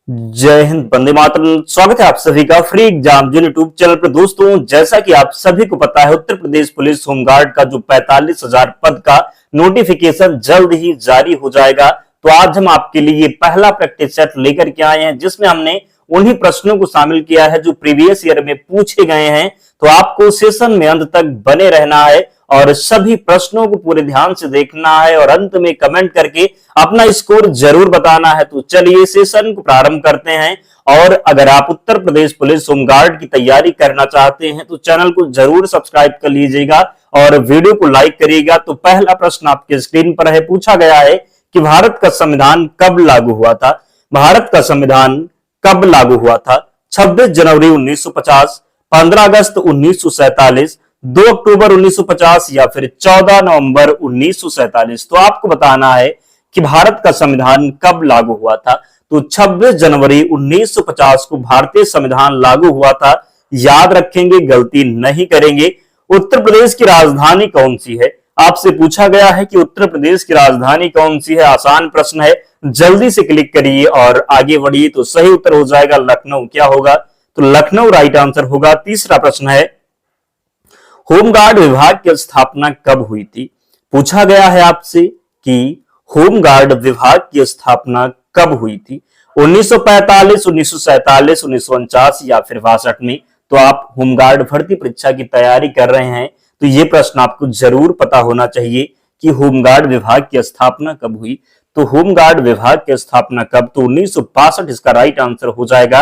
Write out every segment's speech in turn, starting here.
जय हिंद, वंदे मातरम। स्वागत है आप सभी का फ्री एग्जाम जो यूट्यूब चैनल पर। दोस्तों, जैसा कि आप सभी को पता है, उत्तर प्रदेश पुलिस होमगार्ड का जो 45,000 पद का नोटिफिकेशन जल्द ही जारी हो जाएगा। तो आज हम आपके लिए पहला प्रैक्टिस सेट लेकर के आए हैं, जिसमें हमने उन्हीं प्रश्नों को शामिल किया है जो प्रीवियस ईयर में पूछे गए हैं। तो आपको सेशन में अंत तक बने रहना है और सभी प्रश्नों को पूरे ध्यान से देखना है और अंत में कमेंट करके अपना स्कोर जरूर बताना है। तो चलिए सेशन को प्रारंभ करते हैं। और अगर आप उत्तर प्रदेश पुलिस होमगार्ड की तैयारी करना चाहते हैं तो चैनल को जरूर सब्सक्राइब कर लीजिएगा और वीडियो को लाइक करिएगा। तो पहला प्रश्न आपके स्क्रीन पर है, पूछा गया है कि भारत का संविधान कब लागू हुआ था। भारत का संविधान कब लागू हुआ था? 26 जनवरी 1950, 15 अगस्त 1947, 2 अक्टूबर 1950 या फिर 14 नवंबर 1947। तो आपको बताना है कि भारत का संविधान कब लागू हुआ था। तो 26 जनवरी 1950 को भारतीय संविधान लागू हुआ था। याद रखेंगे, गलती नहीं करेंगे। उत्तर प्रदेश की राजधानी कौन सी है? आपसे पूछा गया है कि उत्तर प्रदेश की राजधानी कौन सी है। आसान प्रश्न है, जल्दी से क्लिक करिए और आगे बढ़िए। तो सही उत्तर हो जाएगा लखनऊ। क्या होगा? तो लखनऊ राइट आंसर होगा। तीसरा प्रश्न है, होमगार्ड विभाग की स्थापना कब हुई थी? पूछा गया है आपसे कि होमगार्ड विभाग की स्थापना कब हुई थी? 1945, 1947, 1949 या फिर 62 में। तो आप होमगार्ड भर्ती परीक्षा की तैयारी कर रहे हैं तो यह प्रश्न आपको जरूर पता होना चाहिए कि होमगार्ड विभाग की स्थापना कब हुई। तो होमगार्ड विभाग की स्थापना कब? तो 1962 इसका राइट आंसर हो जाएगा।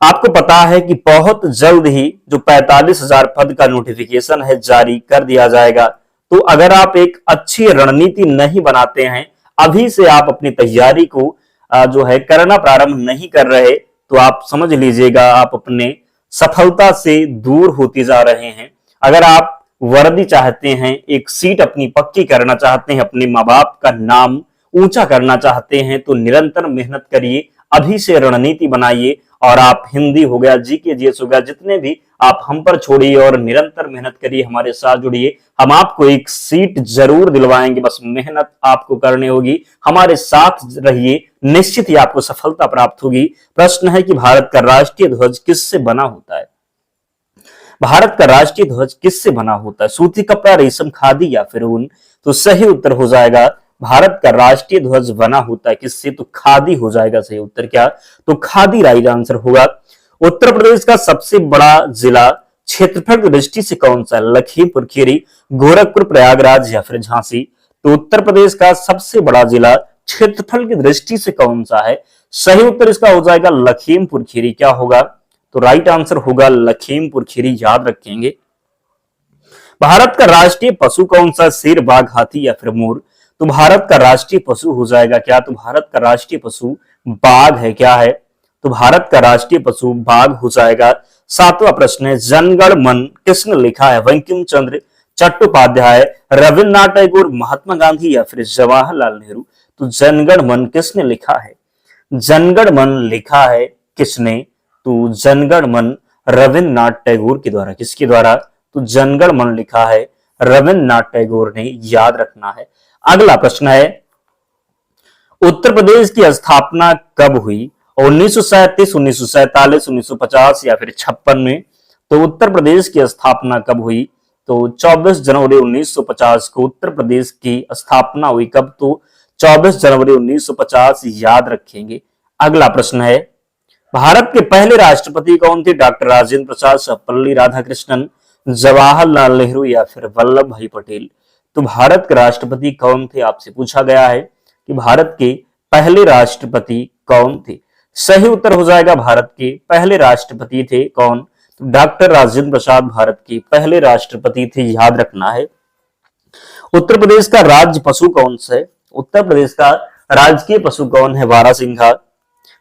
आपको पता है कि बहुत जल्द ही जो 45,000 पद का नोटिफिकेशन है जारी कर दिया जाएगा। तो अगर आप एक अच्छी रणनीति नहीं बनाते हैं, अभी से आप अपनी तैयारी को जो है करना प्रारंभ नहीं कर रहे, तो आप समझ लीजिएगा आप अपने सफलता से दूर होते जा रहे हैं। अगर आप वर्दी चाहते हैं, एक सीट अपनी पक्की करना चाहते हैं, अपने माँ बाप का नाम ऊंचा करना चाहते हैं, तो निरंतर मेहनत करिए, अभी से रणनीति बनाइए। और आप हिंदी हो गया, जीके जीएस हो गया, जितने भी आप हम पर छोड़िए और निरंतर मेहनत करिए, हमारे साथ जुड़िए। हम आपको एक सीट जरूर दिलवाएंगे, बस मेहनत आपको करनी होगी। हमारे साथ रहिए, निश्चित ही आपको सफलता प्राप्त होगी। प्रश्न है कि भारत का राष्ट्रीय ध्वज किससे बना होता है? भारत का राष्ट्रीय ध्वज किससे बना होता है? सूती कपड़ा, रेशम, खादी या फिर ऊन? तो सही उत्तर हो जाएगा भारत का राष्ट्रीय ध्वज बना होता है किससे? तो खादी हो जाएगा सही उत्तर। क्या? तो खादी राइट आंसर होगा। उत्तर प्रदेश का सबसे बड़ा जिला क्षेत्रफल की दृष्टि से कौन सा है? लखीमपुर खीरी, गोरखपुर, प्रयागराज या फिर झांसी? तो उत्तर प्रदेश का सबसे बड़ा जिला क्षेत्रफल की दृष्टि से कौन सा है? सही उत्तर इसका हो जाएगा लखीमपुर खीरी। क्या होगा? तो राइट आंसर होगा लखीमपुर खीरी। याद रखेंगे। भारत का राष्ट्रीय पशु कौन सा? शेर, बाघ, हाथी या फिर मोर? तो भारत का राष्ट्रीय पशु हो जाएगा क्या? तो भारत का राष्ट्रीय पशु बाघ है। क्या है? तो भारत का राष्ट्रीय पशु बाघ हो जाएगा। सातवां प्रश्न है, जनगण मन किसने लिखा है? बंकिम चंद्र चट्टोपाध्याय, रविन्द्रनाथ टैगोर, महात्मा गांधी या फिर जवाहरलाल नेहरू? तो जनगण मन किसने लिखा है? जनगण मन लिखा है किसने? तो जनगण मन रविन्द्रनाथ टैगोर के द्वारा। किसके द्वारा? तो जनगण मन लिखा है रविन्द्रनाथ टैगोर ने। याद रखना है। अगला प्रश्न है, उत्तर प्रदेश की स्थापना कब हुई? 1937, 1947, 1950 या फिर 56 में? तो उत्तर प्रदेश की स्थापना कब हुई? तो 24 जनवरी 1950 को उत्तर प्रदेश की स्थापना हुई। कब? तो 24 जनवरी 1950। याद रखेंगे। अगला प्रश्न है, भारत के पहले राष्ट्रपति कौन थे? डॉक्टर राजेंद्र प्रसाद, सर्वपल्ली राधाकृष्णन, जवाहरलाल नेहरू या फिर वल्लभ भाई पटेल? तो भारत के राष्ट्रपति कौन थे? आपसे पूछा गया है कि भारत के पहले राष्ट्रपति कौन थे। सही उत्तर हो जाएगा भारत के पहले राष्ट्रपति थे कौन? तो डॉक्टर राजेंद्र प्रसाद भारत के पहले राष्ट्रपति थे। याद रखना है। उत्तर प्रदेश का राज्य पशु कौन सा है? उत्तर प्रदेश का राजकीय पशु कौन है? बारहसिंघा,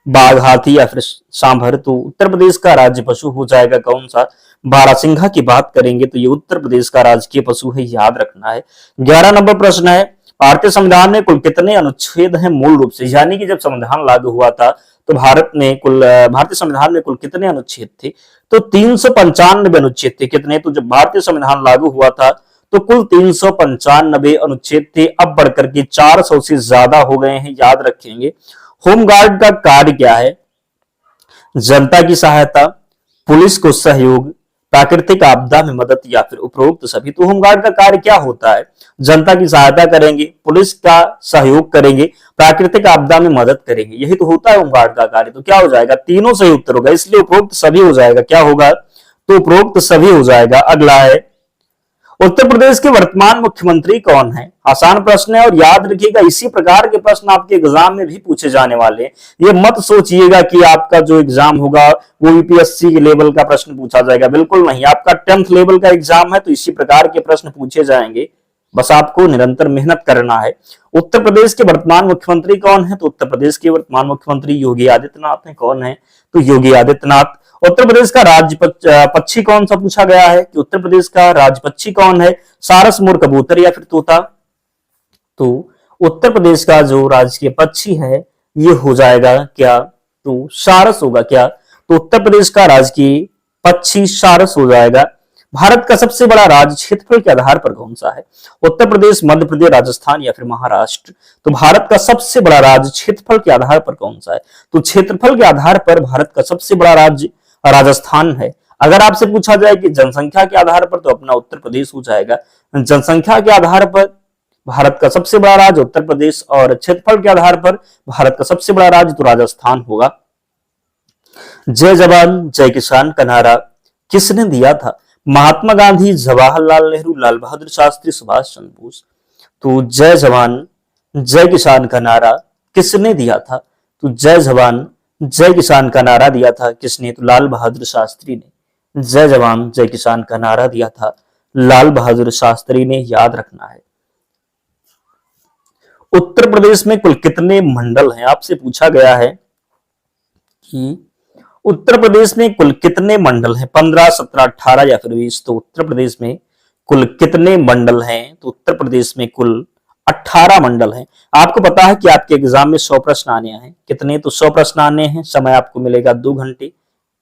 बाघ, हाथी या फिर सांभर? तो उत्तर प्रदेश का राज्य पशु हो जाएगा कौन सा? बारहसिंघा की बात करेंगे तो ये उत्तर प्रदेश का राजकीय पशु है। याद रखना है। 11 नंबर प्रश्न है, भारतीय संविधान में कुल कितने अनुच्छेद हैं मूल रूप से? यानी कि जब संविधान लागू हुआ था तो भारतीय संविधान में कुल कितने अनुच्छेद थे? तो 395 अनुच्छेद थे। कितने? तो जब भारतीय संविधान लागू हुआ था तो कुल 395 अनुच्छेद थे। अब बढ़कर के 400 से ज्यादा हो गए हैं। याद रखेंगे। होमगार्ड का कार्य क्या है? जनता की सहायता, पुलिस को सहयोग, प्राकृतिक आपदा में मदद या फिर उपरोक्त सभी। तो होमगार्ड का कार्य क्या होता है? जनता की सहायता करेंगे, पुलिस का सहयोग करेंगे, प्राकृतिक आपदा में मदद करेंगे, यही तो होता है होमगार्ड का कार्य। तो क्या हो जाएगा? तीनों सही उत्तर होगा, इसलिए उपरोक्त सभी हो जाएगा। क्या होगा? तो उपरोक्त सभी हो जाएगा। अगला है, उत्तर प्रदेश के वर्तमान मुख्यमंत्री कौन है? आसान प्रश्न है और याद रखिएगा इसी प्रकार के प्रश्न आपके एग्जाम में भी पूछे जाने वाले हैं। ये मत सोचिएगा कि आपका जो एग्जाम होगा वो यूपीएससी के लेवल का प्रश्न पूछा जाएगा, बिल्कुल नहीं। आपका 10th लेवल का एग्जाम है तो इसी प्रकार के प्रश्न पूछे जाएंगे, बस आपको निरंतर मेहनत करना है। उत्तर प्रदेश के वर्तमान मुख्यमंत्री कौन है? तो उत्तर प्रदेश के वर्तमान मुख्यमंत्री योगी आदित्यनाथ हैं। कौन है? तो योगी आदित्यनाथ। उत्तर प्रदेश का राज्य पक्षी कौन सा पूछा गया है कि उत्तर प्रदेश का राज्य पक्षी कौन है? सारस, मोर, कबूतर या फिर तोता। तो उत्तर प्रदेश का जो राजकीय पक्षी है ये हो जाएगा क्या? तो सारस होगा। क्या? तो उत्तर प्रदेश का राजकीय पक्षी सारस हो जाएगा। भारत का सबसे बड़ा राज्य क्षेत्रफल के आधार पर कौन सा है? उत्तर प्रदेश, मध्य प्रदेश, राजस्थान या फिर महाराष्ट्र। तो भारत का सबसे बड़ा राज्य क्षेत्रफल के आधार पर कौन सा है? तो क्षेत्रफल के आधार पर भारत का सबसे बड़ा राज्य राजस्थान है। अगर आपसे पूछा जाए कि जनसंख्या के आधार पर, तो अपना उत्तर प्रदेश हो जाएगा। जनसंख्या के आधार पर भारत का सबसे बड़ा राज्य उत्तर प्रदेश और क्षेत्रफल के आधार पर भारत का सबसे बड़ा राज्य तो राजस्थान होगा। जय जवान जय किसान का नारा किसने दिया था? महात्मा गांधी, जवाहरलाल नेहरू, लाल बहादुर शास्त्री, सुभाष चंद्र बोस। तो जय जवान जय किसान का नारा किसने दिया था? तो जय जवान जय किसान का नारा दिया था किसने? तो लाल बहादुर शास्त्री ने। जय जवान जय किसान का नारा दिया था लाल बहादुर शास्त्री ने, याद रखना है। उत्तर प्रदेश में कुल कितने मंडल हैं? आपसे पूछा गया है कि उत्तर प्रदेश में कुल कितने मंडल हैं? 15, 17, 18 या फिर 20। तो उत्तर प्रदेश में कुल कितने मंडल हैं? तो उत्तर प्रदेश में कुल 18 मंडल हैं। आपको पता है कि आपके एग्जाम में 100 प्रश्न आने हैं। कितने? तो 100 प्रश्न आने हैं। समय आपको मिलेगा 2 घंटे,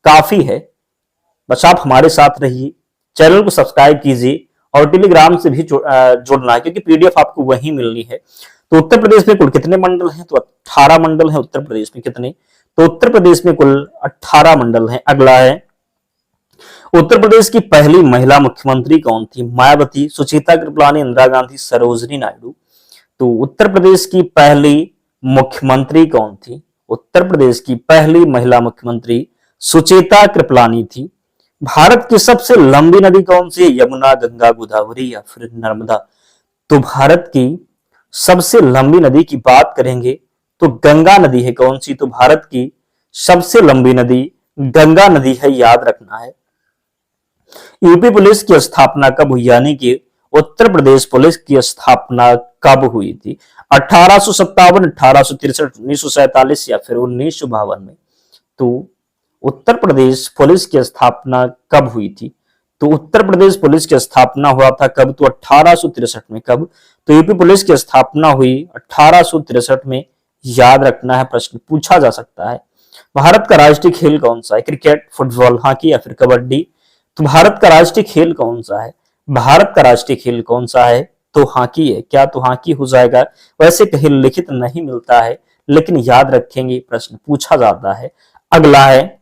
काफी है। बस आप हमारे साथ रहिए, चैनल को सब्सक्राइब कीजिए और टेलीग्राम से भी जुड़ना है क्योंकि पीडीएफ आपको वहीं मिलनी है। तो उत्तर प्रदेश में कुल कितने मंडल हैं? तो 18 मंडल हैं उत्तर प्रदेश में। कितने? तो उत्तर प्रदेश में कुल 18 मंडल हैं। अगला है, उत्तर प्रदेश की पहली महिला मुख्यमंत्री कौन थी? मायावती, सुचेता कृपलानी, इंदिरा गांधी, सरोजिनी नायडू। तो उत्तर प्रदेश की पहली मुख्यमंत्री कौन थी? उत्तर प्रदेश की पहली महिला मुख्यमंत्री सुचेता कृपलानी थी। भारत की सबसे लंबी नदी कौन सी है? यमुना, गंगा, गोदावरी या फिर नर्मदा। तो भारत की सबसे लंबी नदी की बात करेंगे तो गंगा नदी है। कौन सी? तो भारत की सबसे लंबी नदी गंगा नदी है, याद रखना है। यूपी पुलिस की स्थापना कब हुई? यानी कि उत्तर प्रदेश पुलिस की स्थापना कब हुई थी? 1857, 1863, 1947 या फिर 1952 में। तो उत्तर प्रदेश पुलिस की स्थापना कब हुई थी? तो उत्तर प्रदेश पुलिस की स्थापना हुआ था कब? तो 1863 में। कब? तो यूपी पुलिस की स्थापना हुई 1863 में, याद रखना है, प्रश्न पूछा जा सकता है। भारत का राष्ट्रीय खेल कौन सा है? क्रिकेट, फुटबॉल, हॉकी या फिर कबड्डी। तो भारत का राष्ट्रीय खेल कौन सा है? भारत का राष्ट्रीय खेल कौन सा है? तो हॉकी है। क्या? तो हॉकी हो जाएगा। वैसे कहीं लिखित नहीं मिलता है लेकिन याद रखेंगे, प्रश्न पूछा जाता है। अगला है,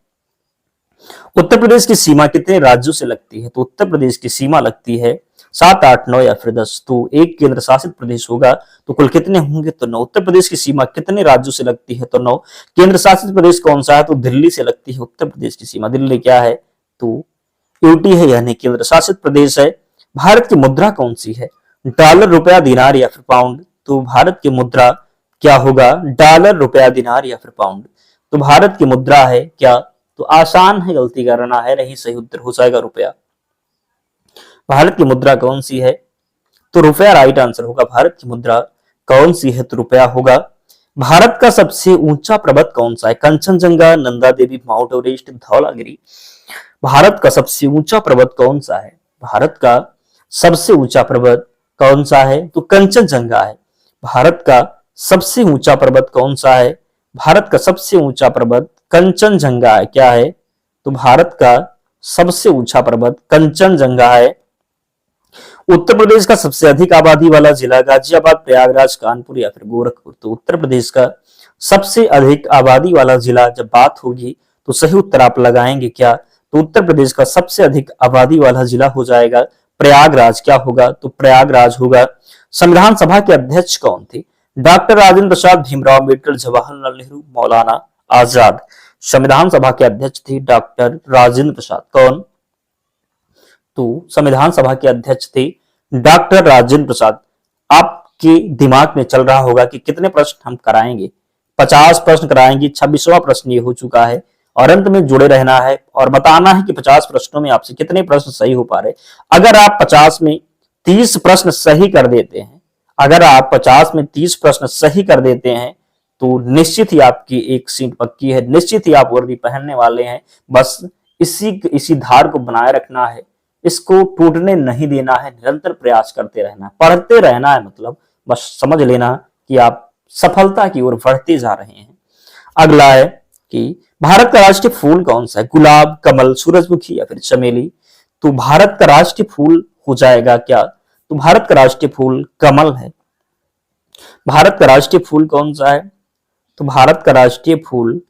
उत्तर प्रदेश की सीमा कितने राज्यों से लगती है? तो उत्तर प्रदेश की सीमा लगती है 7, 8, 9 या फिर 10। तो एक केंद्र शासित प्रदेश होगा तो कुल कितने होंगे? तो 9। उत्तर प्रदेश की सीमा कितने राज्यों से लगती है? तो 9। केंद्र शासित प्रदेश कौन सा है? तो दिल्ली से लगती है उत्तर प्रदेश की सीमा। दिल्ली क्या है? तो यूटी है, यानी केंद्र शासित प्रदेश है। भारत की मुद्रा कौन सी है? डॉलर, रुपया, दिनार या फिर पाउंड। तो भारत की मुद्रा क्या होगा? डॉलर, रुपया, दिनार या फिर पाउंड। तो भारत की मुद्रा है क्या? तो आसान है, गलती करना है नहीं, सही उत्तर हो जाएगा रुपया। भारत की मुद्रा कौन सी है? तो रुपया राइट आंसर होगा। भारत की मुद्रा कौन सी है? तो रुपया होगा। भारत का सबसे ऊंचा पर्वत कौन सा है? Kanchenjunga, Nanda Devi, mount Everest, Dhaulagiri. भारत का सबसे ऊंचा पर्वत कौन सा है? भारत का सबसे ऊंचा पर्वत कौन सा है? तो कंचनजंगा है। भारत का सबसे ऊंचा पर्वत कौन सा है? भारत का सबसे ऊंचा पर्वत कंचनजंगा है। क्या है? तो भारत का सबसे ऊंचा पर्वत कंचनजंगा है। उत्तर प्रदेश का सबसे अधिक आबादी वाला जिला गाजियाबाद, प्रयागराज, कानपुर या फिर गोरखपुर। तो उत्तर प्रदेश का सबसे अधिक आबादी वाला जिला जब बात होगी तो सही उत्तर आप लगाएंगे क्या? तो उत्तर प्रदेश का सबसे अधिक आबादी वाला जिला हो जाएगा प्रयागराज। क्या होगा? तो प्रयागराज होगा। संविधान सभा के अध्यक्ष कौन थे? डॉक्टर राजेंद्र प्रसाद, भीमराव अम्बेडकर, जवाहरलाल नेहरू, मौलाना आजाद। संविधान सभा के अध्यक्ष थे डॉक्टर राजेंद्र प्रसाद। कौन? तो संविधान सभा के अध्यक्ष थे डॉक्टर राजेंद्र प्रसाद। आपके दिमाग में चल रहा होगा कि कितने प्रश्न हम कराएंगे। 50 प्रश्न कराएंगे, 26वां प्रश्न ये हो चुका है और अंत में जुड़े रहना है और बताना है कि 50 प्रश्नों में आपसे कितने प्रश्न सही हो पा रहे। अगर आप 50 में 30 प्रश्न सही कर देते हैं, अगर आप 50 में 30 प्रश्न सही कर देते हैं तो निश्चित ही आपकी एक सीट पक्की है, निश्चित ही आप वर्दी पहनने वाले हैं। बस इसी धार को बनाए रखना है, इसको टूटने नहीं देना है, निरंतर प्रयास करते रहना है, पढ़ते रहना है। मतलब बस समझ लेना कि आप सफलता की ओर बढ़ते जा रहे हैं। अगला है कि भारत का राष्ट्रीय फूल कौन सा है? गुलाब, कमल, सूरजमुखी या फिर चमेली। तो भारत का राष्ट्रीय फूल हो जाएगा क्या? तो भारत का राष्ट्रीय फूल कमल है। भारत का राष्ट्रीय फूल कौन सा है? तो भारत का राष्ट्रीय फूल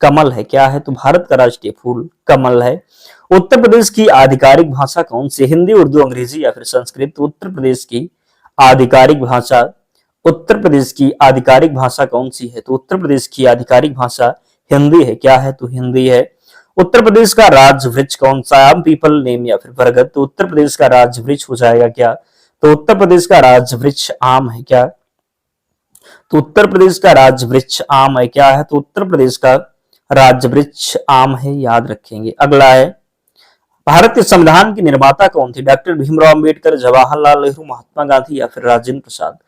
कमल है। क्या है? तो भारत का राष्ट्रीय फूल कमल है। उत्तर प्रदेश की आधिकारिक भाषा कौन सी? हिंदी, उर्दू, अंग्रेजी या फिर संस्कृत। तो उत्तर प्रदेश की आधिकारिक भाषा, उत्तर प्रदेश की आधिकारिक भाषा कौन सी है? तो उत्तर प्रदेश की आधिकारिक भाषा हिंदी है। क्या है? तो हिंदी है। उत्तर प्रदेश का राज्य वृक्ष कौन सा? आम, पीपल, नीम या फिर बरगद। तो उत्तर प्रदेश का राज्य वृक्ष हो जाएगा क्या? तो उत्तर प्रदेश का राज्य वृक्ष आम है। क्या? तो उत्तर प्रदेश का राज्य वृक्ष आम है। क्या है? तो उत्तर प्रदेश का राज्य वृक्ष आम है, याद रखेंगे। अगला है भारत के संविधान के निर्माता कौन थे? डॉक्टर भीमराव अम्बेडकर, जवाहरलाल नेहरू, महात्मा गांधी या फिर राजेंद्र प्रसाद।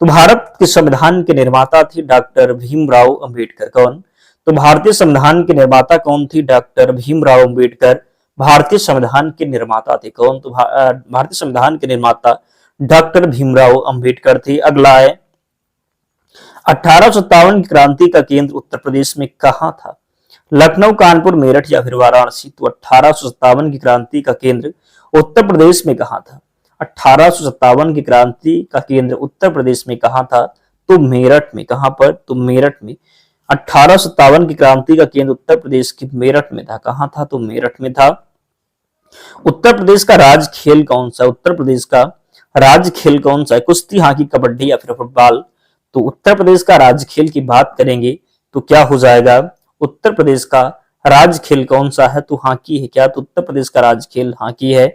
तो भारत के संविधान के निर्माता थे डॉक्टर भीमराव अम्बेडकर। कौन? तो भारतीय संविधान के निर्माता कौन थे? डॉक्टर भीमराव अम्बेडकर भारतीय संविधान के निर्माता थे। कौन? तो भारतीय संविधान के निर्माता डॉक्टर भीमराव अम्बेडकर थे। अगला है 1857 की क्रांति का केंद्र उत्तर प्रदेश में कहां था? लखनऊ, कानपुर, मेरठ या फिर वाराणसी। तो 1857 की क्रांति का केंद्र उत्तर प्रदेश में कहां था? 1857 की क्रांति का केंद्र उत्तर प्रदेश में कहां था? तो मेरठ में। कहां पर? तो मेरठ में। 1857 की क्रांति का केंद्र उत्तर प्रदेश के मेरठ में था। कहां था? तो मेरठ में था। उत्तर प्रदेश का राज्य खेल कौन सा? उत्तर प्रदेश का राज्य खेल कौन सा है? कुश्ती, हॉकी, कबड्डी या फिर फुटबॉल। तो उत्तर प्रदेश का राज्य खेल की बात करेंगे तो क्या हो जाएगा? उत्तर प्रदेश का राज्य खेल कौन सा है? तो हॉकी है। क्या? तो उत्तर प्रदेश का राज्य खेल हॉकी है।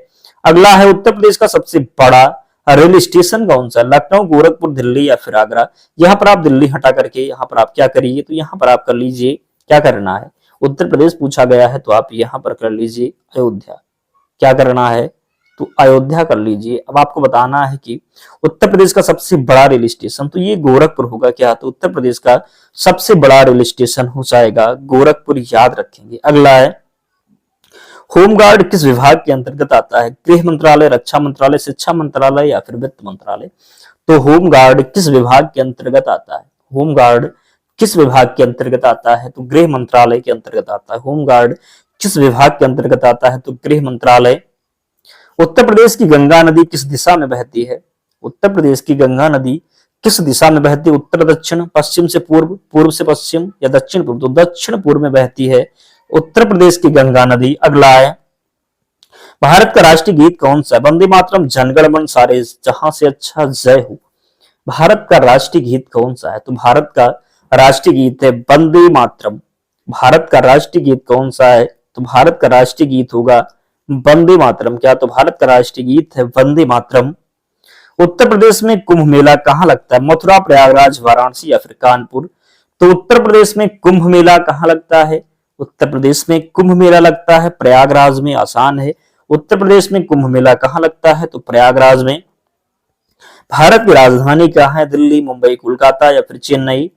अगला है उत्तर प्रदेश का सबसे बड़ा रेल स्टेशन कौन सा? लखनऊ, गोरखपुर, दिल्ली या फिर आगरा। यहाँ पर आप दिल्ली हटा करके यहाँ पर आप क्या करिए? तो यहाँ पर आप कर लीजिए, क्या करना है? उत्तर प्रदेश पूछा गया है तो आप यहाँ पर कर लीजिए अयोध्या। क्या करना है? तो अयोध्या कर लीजिए। अब आपको बताना है कि उत्तर प्रदेश का सबसे बड़ा रेल स्टेशन, तो ये गोरखपुर होगा। क्या? तो उत्तर प्रदेश का सबसे बड़ा रेल स्टेशन हो जाएगा गोरखपुर, याद रखेंगे। अगला है होमगार्ड किस विभाग के अंतर्गत आता है? गृह मंत्रालय, रक्षा मंत्रालय, शिक्षा मंत्रालय या फिर वित्त मंत्रालय। तो होमगार्ड किस विभाग के अंतर्गत आता है? होमगार्ड किस विभाग के अंतर्गत आता है? तो गृह मंत्रालय के अंतर्गत आता है। होमगार्ड किस विभाग के अंतर्गत आता है? तो गृह मंत्रालय। उत्तर प्रदेश की गंगा नदी किस दिशा में बहती है? उत्तर प्रदेश की गंगा नदी किस दिशा में बहती है? उत्तर, दक्षिण, पश्चिम से पूर्व, पूर्व से पश्चिम या दक्षिण पूर्व। तो दक्षिण पूर्व में बहती है उत्तर प्रदेश की गंगा नदी। अगला है भारत का राष्ट्रीय गीत कौन सा है? वंदे मातरम, जनगण मन, सारे जहां से अच्छा, जय हो। भारत का राष्ट्रीय गीत कौन सा है? तो भारत का राष्ट्रीय गीत है वंदे मातरम। भारत का राष्ट्रीय गीत कौन सा है? तो भारत का राष्ट्रीय गीत होगा वंदे मातरम। क्या? तो भारत का राष्ट्रीय गीत है वंदे मातरम। उत्तर प्रदेश में कुंभ मेला कहां लगता है? मथुरा, प्रयागराज, वाराणसी या फिर कानपुर। तो उत्तर प्रदेश में कुंभ मेला कहां लगता है? उत्तर प्रदेश में कुंभ मेला लगता है प्रयागराज में। आसान है। उत्तर प्रदेश में कुंभ मेला कहां लगता है? तो प्रयागराज में। भारत की राजधानी कहां है? दिल्ली, मुंबई, कोलकाता या फिर चेन्नई।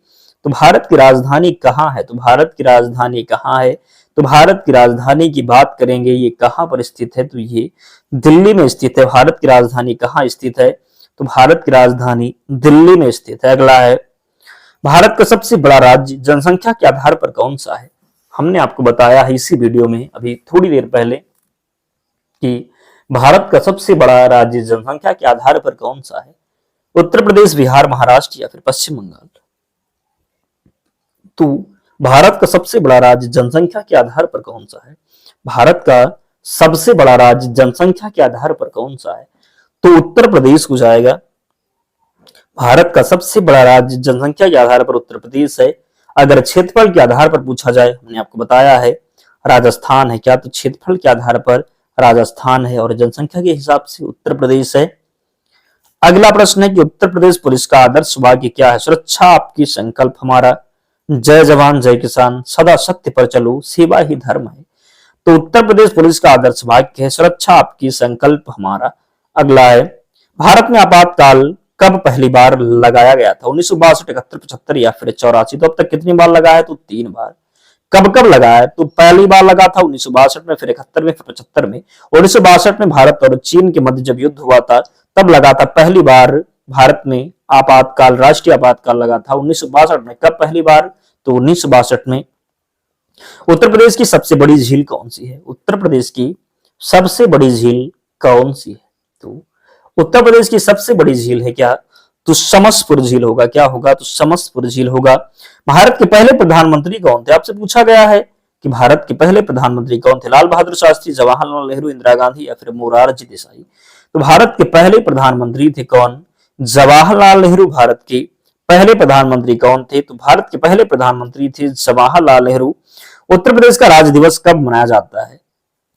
तो भारत की राजधानी कहां है? तो भारत की राजधानी कहां है? तो भारत की राजधानी की बात करेंगे, ये कहां पर स्थित है? तो ये दिल्ली में स्थित है। भारत की राजधानी कहां स्थित है? तो भारत की राजधानी दिल्ली में स्थित है। अगला है भारत का सबसे बड़ा राज्य जनसंख्या के आधार पर कौन सा है? हमने आपको बताया है इसी वीडियो में अभी थोड़ी देर पहले कि भारत का सबसे बड़ा राज्य जनसंख्या के आधार पर कौन सा है? उत्तर प्रदेश, बिहार, महाराष्ट्र या फिर पश्चिम बंगाल। तो भारत का सबसे बड़ा राज्य जनसंख्या के आधार पर कौन सा है? भारत का सबसे बड़ा राज्य जनसंख्या के आधार पर कौन सा है? तो उत्तर प्रदेश हो जाएगा। भारत का सबसे बड़ा राज्य जनसंख्या के आधार पर उत्तर प्रदेश है। अगर क्षेत्रफल के आधार पर पूछा जाए, हमने आपको बताया है राजस्थान है क्या, तो क्षेत्रफल के आधार पर राजस्थान है और जनसंख्या के हिसाब से उत्तर प्रदेश है। अगला प्रश्न है कि उत्तर प्रदेश पुलिस का आदर्श वाक्य क्या है? सुरक्षा आपकी संकल्प हमारा, जय जवान जय किसान, सदा सत्य पर चलो, सेवा ही धर्म है। तो उत्तर प्रदेश पुलिस का आदर्श वाक्य है सुरक्षा आपकी संकल्प हमारा। अगला है भारत में आपातकाल कब पहली बार लगाया गया था? 1962, 71, 75 या फिर 84। तो अब तक कितनी बार लगाया है? तो 3 बार। कब कब लगा है? तो पहली बार लगा था 1962 में, फिर 71 में, फिर 75 में। 1962 में भारत और चीन के मध्य जब युद्ध हुआ था तब लगा था पहली बार भारत में आपातकाल, राष्ट्रीय आपातकाल लगा था 1962 में। कब पहली बार? तो 1962 में। उत्तर प्रदेश की सबसे बड़ी झील कौन सी है? उत्तर प्रदेश की सबसे बड़ी झील कौन सी है? तो उत्तर प्रदेश की सबसे बड़ी झील है क्या? तो समसपुर झील होगा। क्या होगा? तो समसपुर झील होगा। भारत के पहले प्रधानमंत्री कौन थे? आपसे पूछा गया है कि भारत के पहले प्रधानमंत्री कौन थे? लाल बहादुर शास्त्री, जवाहरलाल नेहरू, इंदिरा गांधी या फिर मोरारजी देसाई। तो भारत के पहले प्रधानमंत्री थे कौन? जवाहरलाल नेहरू। भारत के पहले प्रधानमंत्री कौन थे? तो भारत के पहले प्रधानमंत्री थे जवाहरलाल नेहरू। उत्तर प्रदेश का राज्य दिवस कब मनाया जाता है?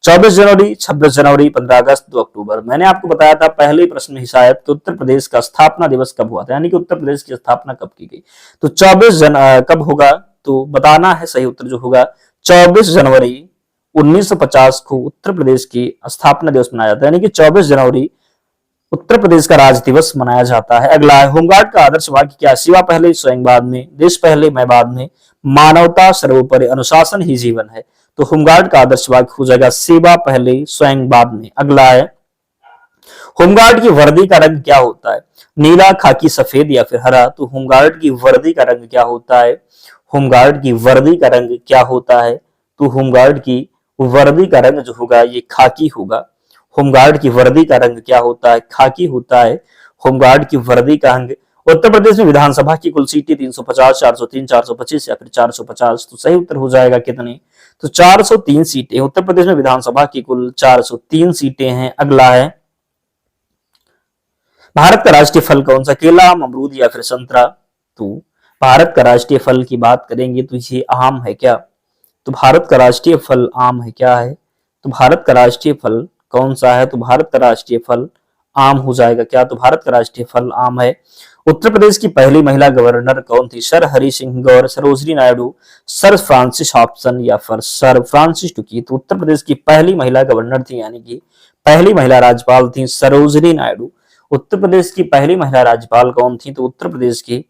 24 जनवरी, 26 जनवरी, 15 अगस्त, 2 अक्टूबर। मैंने आपको बताया था पहले प्रश्न में शायद कि उत्तर प्रदेश का स्थापना दिवस कब हुआ था, यानी कि उत्तर प्रदेश की स्थापना कब की गई। तो 24 कब होगा? तो बताना है। सही उत्तर जो होगा 24 जनवरी 1950 को उत्तर प्रदेश की स्थापना दिवस मनाया जाता है, यानी कि 24 जनवरी उत्तर प्रदेश का राज्य दिवस मनाया जाता है। अगला है होमगार्ड का आदर्श वाक्य क्या? सेवा पहले स्वयं बाद में, देश पहले मैं बाद में, मानवता सर्वोपरि, अनुशासन ही जीवन है। तो होमगार्ड का आदर्श वाक्य हो जाएगा सेवा पहले स्वयं बाद में। अगला है होमगार्ड की वर्दी का रंग क्या होता है? नीला, खाकी, सफेद या फिर हरा। तो होमगार्ड की वर्दी का रंग क्या होता है? होमगार्ड की वर्दी का रंग क्या होता है? तो होमगार्ड की वर्दी का रंग जो होगा ये खाकी होगा। होमगार्ड की वर्दी का रंग क्या होता है? खाकी होता है होमगार्ड की वर्दी का रंग। उत्तर प्रदेश में विधानसभा की कुल सीटें 350, 403, 425 या फिर 450। तो सही उत्तर हो जाएगा कितने? तो 403 सीटें उत्तर प्रदेश में विधानसभा की कुल 403 सीटें हैं। अगला है भारत का राष्ट्रीय फल कौन सा? केला, अमरूद या फिर संतरा। तो भारत का राष्ट्रीय फल की बात करेंगे तो ये आम है क्या? तो भारत का राष्ट्रीय फल आम है। क्या है? तो भारत का राष्ट्रीय फल कौन सा है? तो भारत का राष्ट्रीय फल आम हो जाएगा। क्या? तो भारत का राष्ट्रीय फल आम है। उत्तर प्रदेश की पहली महिला गवर्नर कौन थी? Sir Hari Singh Gour, Sarojini Naidu, sir Francis Hobson या फिर सर फ्रांसिस टुकी। तो उत्तर प्रदेश की पहली महिला गवर्नर थी, यानी कि पहली महिला राज्यपाल थी सरोजनी नायडू। उत्तर प्रदेश की पहली महिला राज्यपाल कौन थी? तो उत्तर प्रदेश की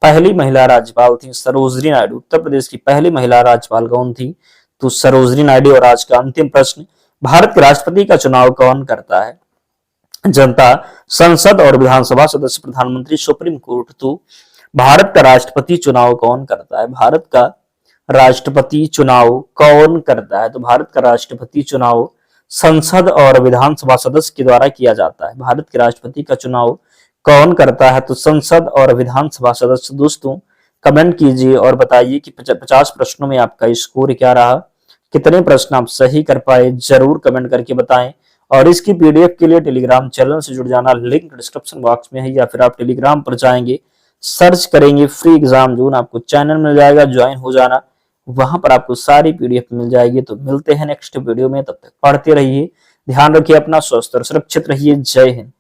पहली महिला राज्यपाल थी सरोजनी नायडू। उत्तर प्रदेश की पहली महिला राज्यपाल कौन थी? तो सरोजनी नायडू। और आज का अंतिम प्रश्न, भारत के राष्ट्रपति का चुनाव कौन करता है? जनता, संसद और विधानसभा सदस्य, प्रधानमंत्री, सुप्रीम कोर्ट। तो भारत का राष्ट्रपति चुनाव कौन करता है? भारत का राष्ट्रपति चुनाव कौन करता है? तो भारत का राष्ट्रपति चुनाव संसद और विधानसभा सदस्य के द्वारा किया जाता है। भारत के राष्ट्रपति का चुनाव कौन करता है? तो संसद और विधानसभा सदस्य। दोस्तों कमेंट कीजिए और बताइए कि 50 प्रश्नों में आपका स्कोर क्या रहा, कितने प्रश्न आप सही कर पाए, जरूर कमेंट करके बताएं। और इसकी पीडीएफ के लिए टेलीग्राम चैनल से जुड़ जाना, लिंक डिस्क्रिप्शन बॉक्स में है, या फिर आप टेलीग्राम पर जाएंगे, सर्च करेंगे फ्री एग्जाम जोन, आपको चैनल मिल जाएगा, ज्वाइन हो जाना, वहां पर आपको सारी पीडीएफ मिल जाएगी। तो मिलते हैं नेक्स्ट वीडियो में, तब तक पढ़ते रहिए, ध्यान रखिए अपना, स्वस्थ और सुरक्षित रहिए। जय हिंद।